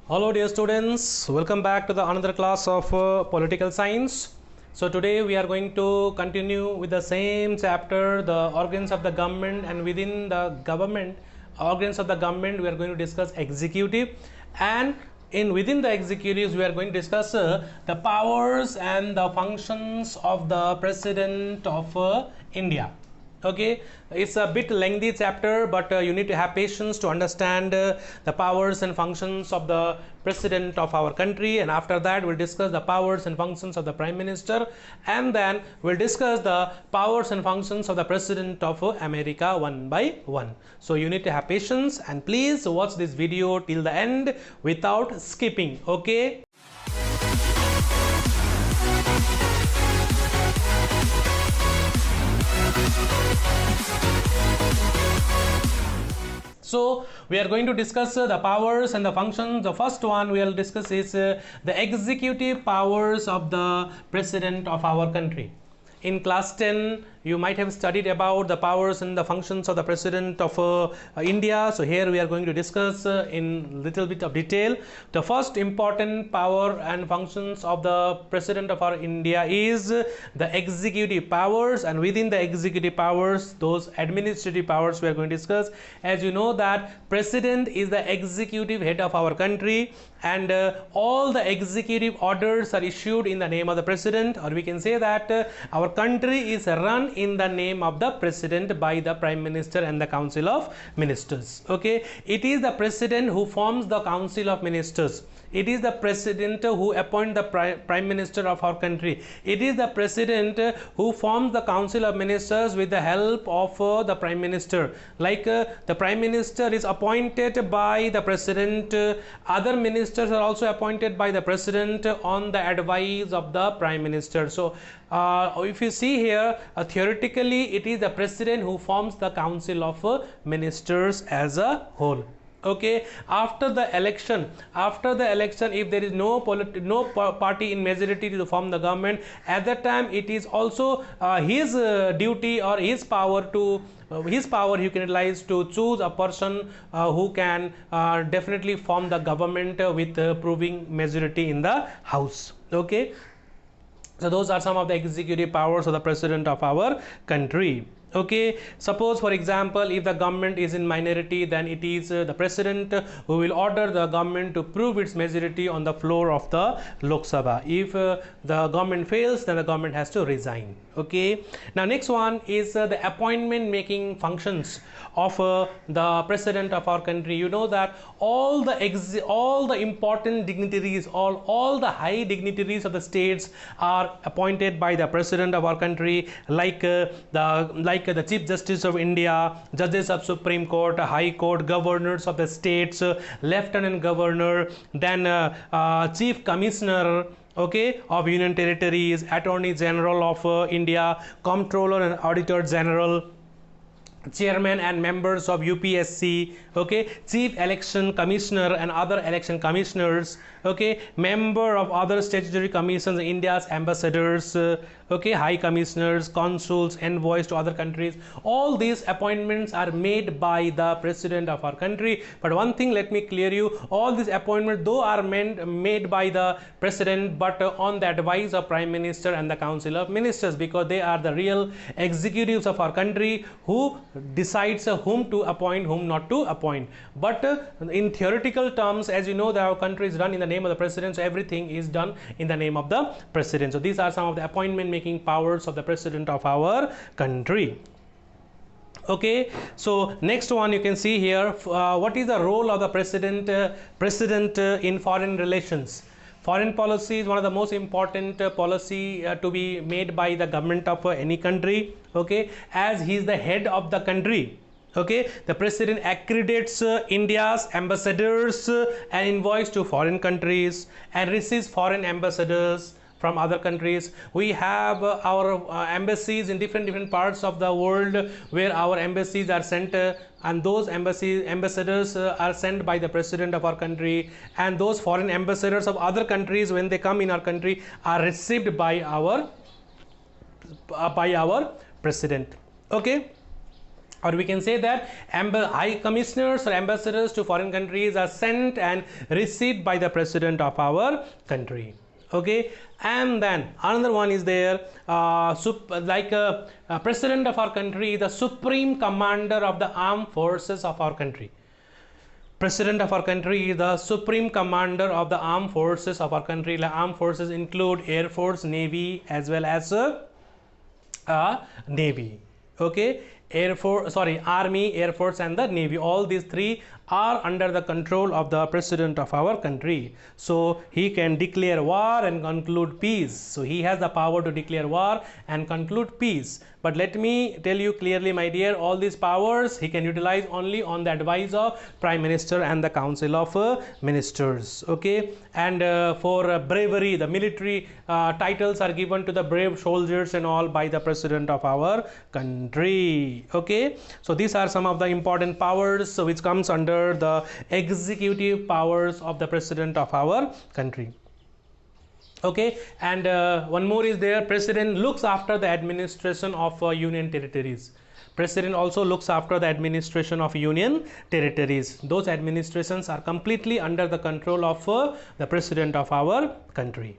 Hello dear students, welcome back to the another class of political science. So today we are going to continue with the same chapter, the organs of the government, and within the government organs of the government we are going to discuss executive, and within the executives we are going to discuss the powers and the functions of the president of India. Okay, it's a bit lengthy chapter, but you need to have patience to understand the powers and functions of the president of our country, and after that we'll discuss the powers and functions of the prime minister, and then we'll discuss the powers and functions of the president of America one by one. So you need to have patience, and please watch this video till the end without skipping. Okay. So we are going to discuss the powers and the functions. The first one we will discuss is the executive powers of the president of our country. In class 10 you might have studied about the powers and the functions of the president of India. So here we are going to discuss in little bit of detail. The first important power and functions of the president of our India is the executive powers, and within the executive powers those administrative powers we are going to discuss. As you know that president is the executive head of our country, and all the executive orders are issued in the name of the president, or we can say that our country is run in the name of the president by the prime minister and the council of ministers. Okay, it is the president who forms the council of ministers. It is the president who appoints the prime minister of our country. It is the president who forms the council of ministers with the help of the prime minister. Like the prime minister is appointed by the president, other ministers are also appointed by the president on the advice of the prime minister. So if you see here, theoretically it is the president who forms the council of ministers as a whole. Okay, after the election, if there is no party in majority to form the government, at that time it is also his duty or his power to he can utilize to choose a person who can definitely form the government with proving majority in the house. Okay, so those are some of the executive powers of the president of our country. Okay, suppose for example if the government is in minority, then it is the president who will order the government to prove its majority on the floor of the Lok Sabha. If the government fails, then the government has to resign. Okay, now next one is the appointment making functions of the president of our country. You know that all the important dignitaries, all the high dignitaries of the states are appointed by the president of our country, like the Chief Justice of India, judges of Supreme Court, High Court, governors of the states, Lieutenant Governor, then Chief Commissioner, okay, of Union Territories, Attorney General of India, Comptroller and Auditor General, chairman and members of UPSC, okay, chief election commissioner and other election commissioners, okay, member of other statutory commissions, India's ambassadors, okay, high commissioners, consuls, envoys to other countries. All these appointments are made by the president of our country. But one thing, let me clear you, all these appointments though are made by the president, but on the advice of prime minister and the council of ministers, because they are the real executives of our country who decides whom to appoint, whom not to appoint. But in theoretical terms, as you know that our country is run in the name of the president, so everything is done in the name of the president. So these are some of the appointment making powers of the president of our country. Okay, so next one you can see here, what is the role of the president in foreign relations. Foreign policy is one of the most important policy to be made by the government of any country. Okay, as he is the head of the country. Okay, the president accredits India's ambassadors and envoys to foreign countries and receives foreign ambassadors from other countries. We have our embassies in different parts of the world, where our embassies are sent, and those ambassadors are sent by the president of our country, and those foreign ambassadors of other countries, when they come in our country, are received by our president. Okay, or we can say that high commissioners or ambassadors to foreign countries are sent and received by the president of our country. Okay, and then another one is there, president of our country, the supreme commander of the armed forces of our country. President of our country is the supreme commander of the armed forces of our country. The armed forces include Air Force, Navy, as well as Navy. Okay, Army, Air Force, and the Navy. All these three are under the control of the president of our country. So he can declare war and conclude peace. So he has the power to declare war and conclude peace. But let me tell you clearly, my dear, all these powers he can utilize only on the advice of Prime Minister and the Council of Ministers. Okay, and for bravery, the military titles are given to the brave soldiers and all by the president of our country. Okay, so these are some of the important powers which comes under the executive powers of the president of our country. Okay, and one more is there, president looks after the administration of union territories. President also looks after the administration of union territories. Those administrations are completely under the control of the president of our country.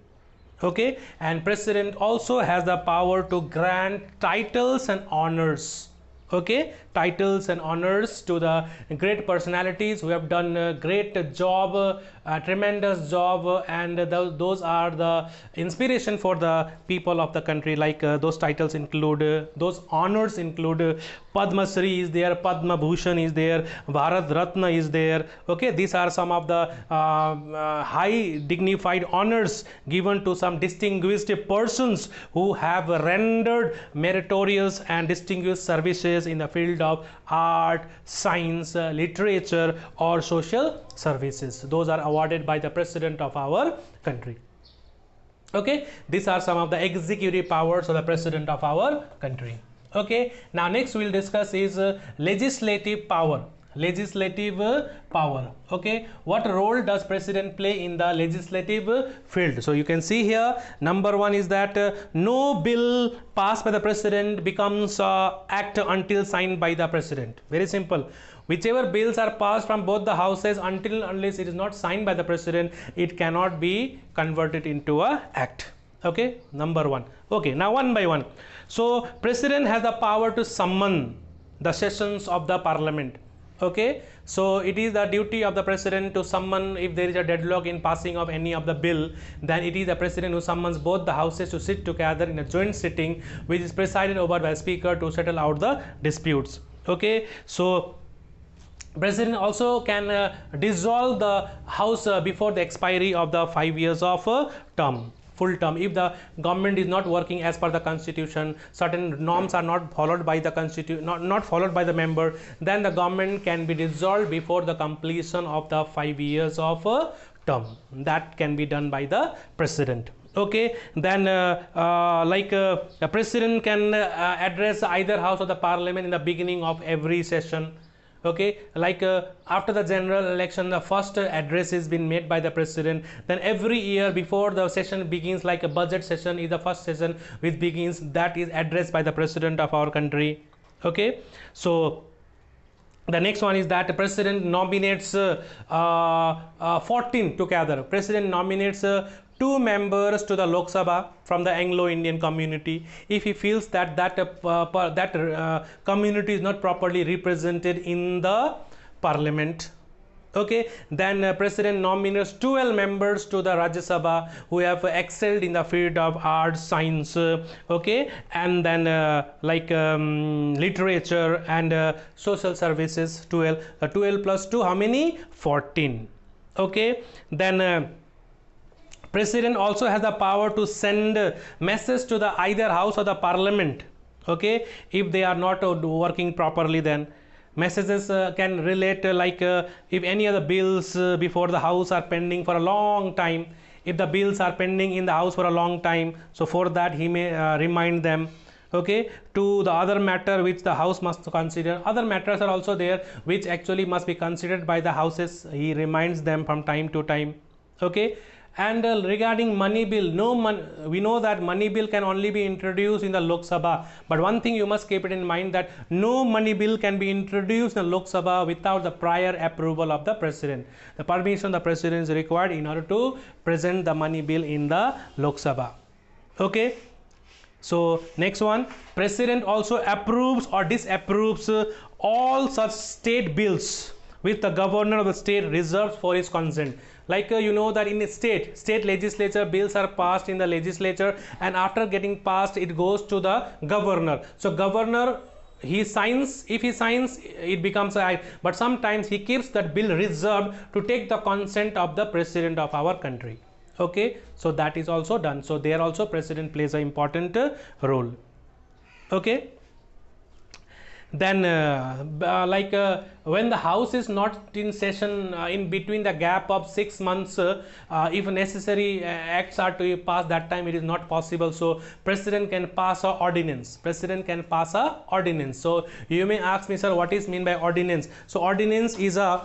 Okay, and president also has the power to grant titles and honors. Okay, titles and honors to the great personalities who have done a great job, tremendous job, and those are the inspiration for the people of the country. Like those titles include, those honors include Padma Shri is there, Padma Bhushan is there, Bharat Ratna is there. Okay, these are some of the high dignified honors given to some distinguished persons who have rendered meritorious and distinguished services in the field of art, science, literature, or social services. Those are awarded by the president of our country. Okay, these are some of the executive powers of the president of our country. Okay, now next we will discuss is legislative power. Legislative power. Okay, what role does president play in the legislative field? So you can see here, number one is that no bill passed by the president becomes act until signed by the president. Very simple. Whichever bills are passed from both the houses, unless it is not signed by the president, it cannot be converted into a act. Okay, number one. Okay, now one by one. So president has the power to summon the sessions of the parliament. Okay, so it is the duty of the president to summon, if there is a deadlock in passing of any of the bill, then it is the president who summons both the houses to sit together in a joint sitting, which is presided over by a speaker to settle out the disputes. Okay, so president also can dissolve the house before the expiry of the 5 years of term, full term. If the government is not working as per the constitution, certain norms are not followed by the constitution, not followed by the member, then the government can be dissolved before the completion of the 5 years of term. That can be done by the president. Okay, then the president can address either house of the parliament in the beginning of every session. Okay, like after the general election, the first address has been made by the president. Then every year before the session begins, like a budget session is the first session which begins, that is addressed by the president of our country. Okay, so the next one is that the president nominates 14 together. President nominates 2 members to the Lok Sabha from the Anglo-Indian community if he feels that community is not properly represented in the parliament. Okay, then president nominates 12 members to the Rajya Sabha who have excelled in the field of arts, science, okay, and then literature and social services. 12 plus 2, how many? 14. Okay, then president also has the power to send message to the either house or the parliament. Okay, if they are not working properly, then messages can relate if any other bills before the house are pending for a long time. If the bills are pending in the house for a long time, so for that he may remind them. Okay, to the other matter which the house must consider. Other matters are also there which actually must be considered by the houses. He reminds them from time to time. Okay, And regarding money bill, we know that money bill can only be introduced in the Lok Sabha, but one thing you must keep it in mind, that no money bill can be introduced in the Lok Sabha without the prior approval of the president. The permission of the president is required in order to present the money bill in the Lok Sabha. Okay. So next one, president also approves or disapproves all such state bills which the governor of the state reserves for his consent. Like you know that in a state legislature, bills are passed in the legislature, and after getting passed it goes to the governor. So governor, he signs, if he signs it becomes a act, but sometimes he keeps that bill reserved to take the consent of the president of our country. Okay, so that is also done. So there also president plays an important role. Okay. Then when the house is not in session, in between the gap of 6 months, if necessary acts are to be passed, that time it is not possible, so president can pass a ordinance. So you may ask me, sir, what is mean by ordinance? So ordinance is a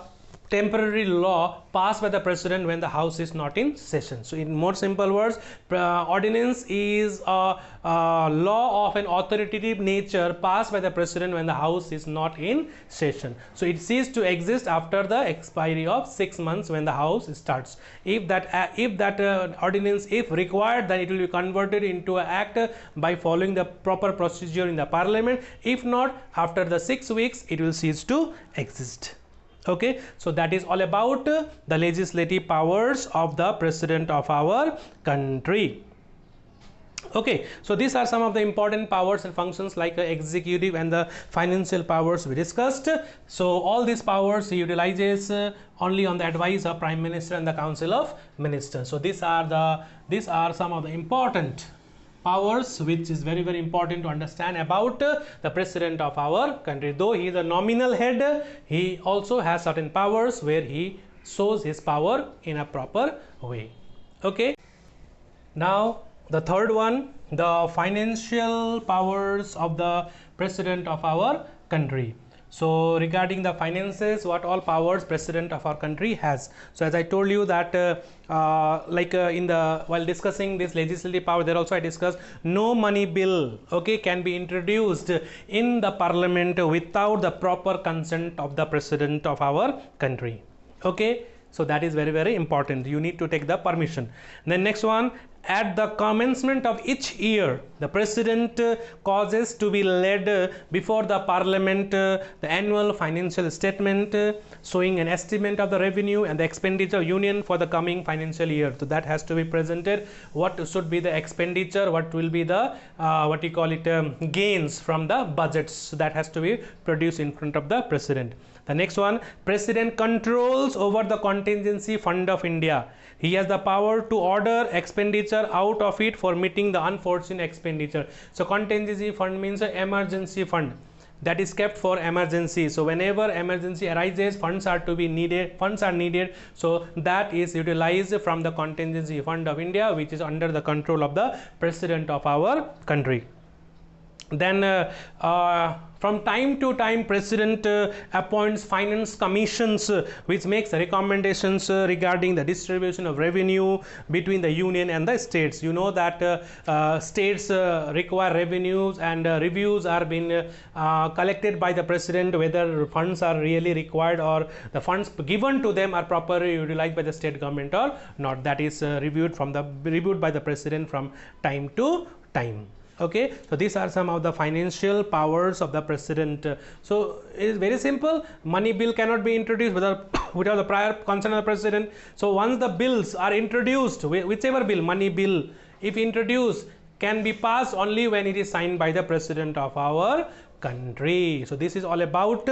temporary law passed by the president when the house is not in session. So in more simple words, ordinance is a law of an authoritative nature passed by the president when the house is not in session. So it ceases to exist after the expiry of 6 months when the house starts. If that ordinance, if required, then it will be converted into an act by following the proper procedure in the parliament. If not, after the 6 weeks it will cease to exist. Okay, so that is all about the legislative powers of the president of our country. Okay, so these are some of the important powers and functions, like executive and the financial powers we discussed. So all these powers he utilizes only on the advice of Prime Minister and the Council of Ministers. So these are some of the important powers which is very, very important to understand about the president of our country. Though he is a nominal head, he also has certain powers where he shows his power in a proper way. Okay, now the third one, the financial powers of the president of our country. So regarding the finances, what all powers president of our country has. So as I told you that while discussing this legislative power, there also I discussed no money bill, okay, can be introduced in the parliament without the proper consent of the president of our country. Okay, so that is very, very important. You need to take the permission. Then next one, at the commencement of each year, the president causes to be laid before the parliament the annual financial statement showing an estimate of the revenue and the expenditure of union for the coming financial year. So that has to be presented, what should be the expenditure, what will be the gains from the budgets. So that has to be produced in front of the president. The next one, president controls over the contingency fund of India. He has the power to order expenditure out of it for meeting the unforeseen expenditure. So contingency fund means an emergency fund that is kept for emergency. So whenever emergency arises, funds are needed. So that is utilized from the contingency fund of India, which is under the control of the president of our country. Then from time to time, president appoints finance commissions which makes recommendations regarding the distribution of revenue between the union and the states. You know that states require revenues, and reviews are being collected by the president whether funds are really required or the funds given to them are properly utilized by the state government or not. That is reviewed by the president from time to time. Okay, so these are some of the financial powers of the president. So it is very simple. Money bill cannot be introduced without the prior consent of the president. So once the bills are introduced, whichever bill, money bill, if introduced, can be passed only when it is signed by the president of our country. So this is all about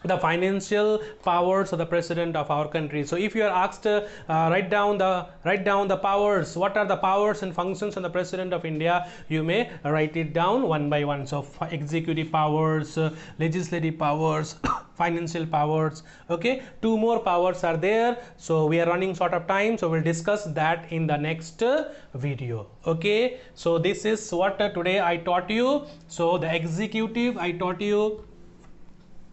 the financial powers of the president of our country. So if you are asked write down the powers, what are the powers and functions of the president of India, you may write it down one by one. So executive powers, legislative powers, financial powers. Okay, 2 more powers are there. So we are running short of time, so we'll discuss that in the next video. Okay, so this is what today I taught you. So the executive I taught you,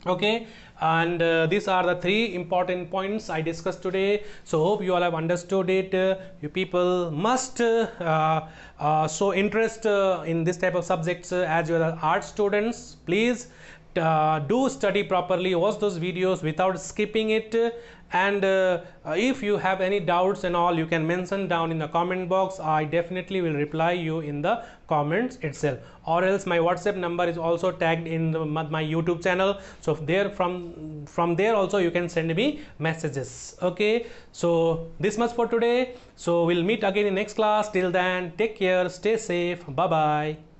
Okay, and these are the three important points I discussed today. So hope you all have understood it. You people must show interest in this type of subjects as you are art students. Please do study properly, watch those videos without skipping it, and if you have any doubts and all, you can mention down in the comment box. I definitely will reply you in the comments itself, or else my WhatsApp number is also tagged in my YouTube channel, so there from there also you can send me messages. Okay, so this much for today. So we'll meet again in next class. Till then, take care, stay safe, bye bye.